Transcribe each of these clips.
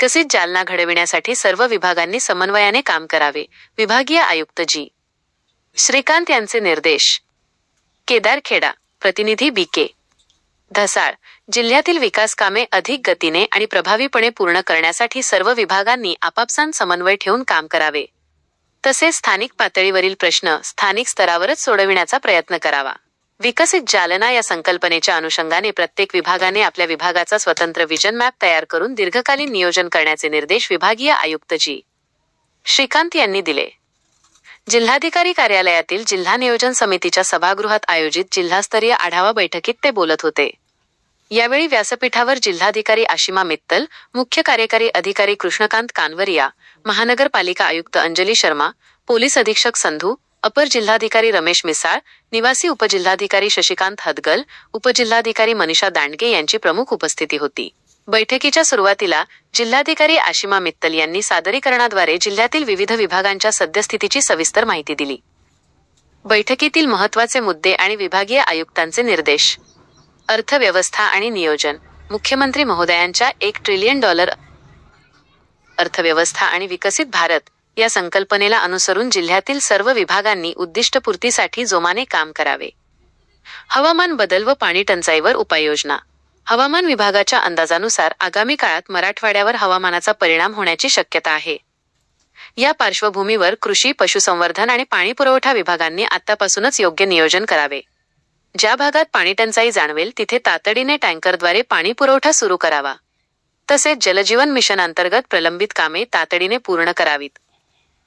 विकसित जालना घडविण्यासाठी सर्व विभागांनी समन्वयाने काम करावे. विभागीय आयुक्त जी. श्रीकांत यांचे निर्देश. केदारखेडा. प्रतिनिधी बी.के. धसाळ. जिल्ह्यातील विकास कामे अधिक गतीने आणि प्रभावीपणे पूर्ण करण्यासाठी सर्व विभागांनी आपापसात समन्वय ठेवून काम करावे. तसेच स्थानिक पातळीवरील प्रश्न स्थानिक स्तरावरच सोडविण्याचा प्रयत्न करावा. विकसित जालना या संकल्पनेच्या अनुषंगाने प्रत्येक विभागाने आपल्या विभागाचा स्वतंत्र विजन मॅप तयार करून दीर्घकालीन नियोजन करण्याचे निर्देश विभागीय आयुक्त जी. श्रीकांत यांनी दिले. जिल्हाधिकारी कार्यालयातील जिल्हा नियोजन समितीच्या सभागृहात आयोजित जिल्हास्तरीय आढावा बैठकीत ते बोलत होते. यावेळी व्यासपीठावर जिल्हाधिकारी आशिमा मित्तल, मुख्य कार्यकारी अधिकारी कृष्णकांत कानवरिया, महानगरपालिका आयुक्त अंजली शर्मा, पोलीस अधीक्षक संधू, अपर जिल्हाधिकारी रमेश मिसाळ, निवासी उपजिल्हाधिकारी शशिकांत हदगल, उपजिल्हाधिकारी मनीषा दांडगे यांची प्रमुख उपस्थिती होती. बैठकीच्या सुरुवातीला जिल्हाधिकारी आशिमा मित्तल यांनी सादरीकरणाद्वारे जिल्ह्यातील विविध विभागांच्या सद्यस्थितीची सविस्तर माहिती दिली. बैठकीतील महत्त्वाचे मुद्दे आणि विभागीय आयुक्तांचे निर्देश. अर्थव्यवस्था आणि नियोजन. मुख्यमंत्री महोदयांच्या $1 ट्रिलियन अर्थव्यवस्था आणि विकसित भारत या संकल्पनेला अनुसरून जिल्ह्यातील सर्व विभागांनी उद्दिष्टपूर्तीसाठी जोमाने काम करावे. हवामान बदल व पाणी टंचाईवर उपाययोजना. हवामान विभागाच्या अंदाजानुसार आगामी काळात मराठवाड्यावर हवामानाचा परिणाम होण्याची शक्यता आहे. या पार्श्वभूमीवर कृषी, पशुसंवर्धन आणि पाणीपुरवठा विभागांनी आतापासूनच योग्य नियोजन करावे. ज्या भागात पाणीटंचाई जाणवेल तिथे तातडीने टँकरद्वारे पाणी पुरवठा सुरू करावा. तसेच जलजीवन मिशन अंतर्गत प्रलंबित कामे तातडीने पूर्ण करावीत.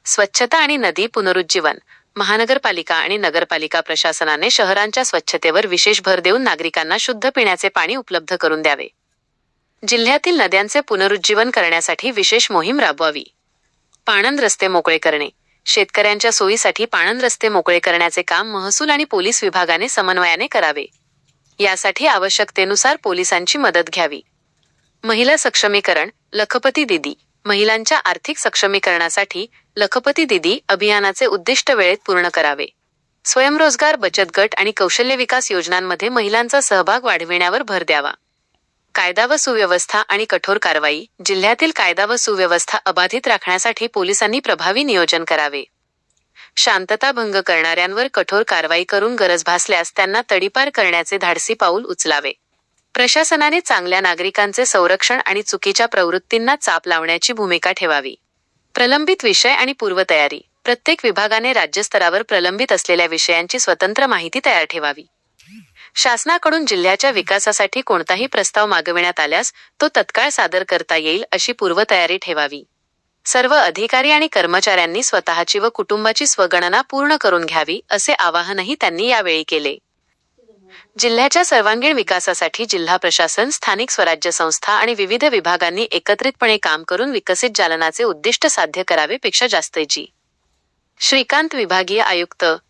स्वच्छता आणि नदी पुनरुज्जीवन. महानगरपालिका आणि नगरपालिका प्रशासनाने शहरांच्या स्वच्छतेवर विशेष भर देऊन नागरिकांना शुद्ध पिण्याचे पाणी उपलब्ध करून द्यावे. जिल्ह्यातील नद्यांचे पुनरुज्जीवन करण्यासाठी विशेष मोहीम राबवावी. पाणंद रस्ते मोकळे करणे. शेतकऱ्यांच्या सोयीसाठी पाणंद रस्ते मोकळे करण्याचे काम महसूल आणि पोलीस विभागाने समन्वयाने करावे. यासाठी आवश्यकतेनुसार पोलिसांची मदत घ्यावी. महिला सक्षमीकरण. लखपती दीदी. महिलांच्या आर्थिक सक्षमीकरणासाठी लखपती दीदी अभियानाचे उद्दिष्ट वेळेत पूर्ण करावे. स्वयंरोजगार बचत गट आणि कौशल्य विकास योजनांमध्ये महिलांचा सहभाग वाढविण्यावर भर द्यावा. कायदा व सुव्यवस्था आणि कठोर कारवाई. जिल्ह्यातील कायदा व सुव्यवस्था अबाधित राखण्यासाठी पोलिसांनी प्रभावी नियोजन करावे. शांतता भंग करणाऱ्यांवर कठोर कारवाई करून गरज भासल्यास त्यांना तडीपार करण्याचे धाडसी पाऊल उचलावे. प्रशासनाने चांगल्या नागरिकांचे संरक्षण आणि चुकीच्या प्रवृत्तींना चाप लावण्याची भूमिका ठेवावी. प्रलंबित विषय आणि पूर्वतयारी. प्रत्येक विभागाने राज्यस्तरावर प्रलंबित असलेल्या विषयांची स्वतंत्र माहिती तयार ठेवावी. शासनाकडून जिल्ह्याच्या विकासासाठी कोणताही प्रस्ताव मागविण्यात आल्यास तो तत्काळ सादर करता येईल अशी पूर्वतयारी ठेवावी. सर्व अधिकारी आणि कर्मचाऱ्यांनी स्वतःची व कुटुंबाची स्वगणना पूर्ण करून घ्यावी असे आवाहनही त्यांनी यावेळी केले. जिल्ह्याच्या सर्वांगीण विकासासाठी जिल्हा प्रशासन, स्थानिक स्वराज्य संस्था आणि विविध विभागांनी एकत्रितपणे काम करून विकसित जालनाचे उद्दिष्ट साध्य करावे पेक्षा जास्त जी. श्रीकांत. विभागीय आयुक्त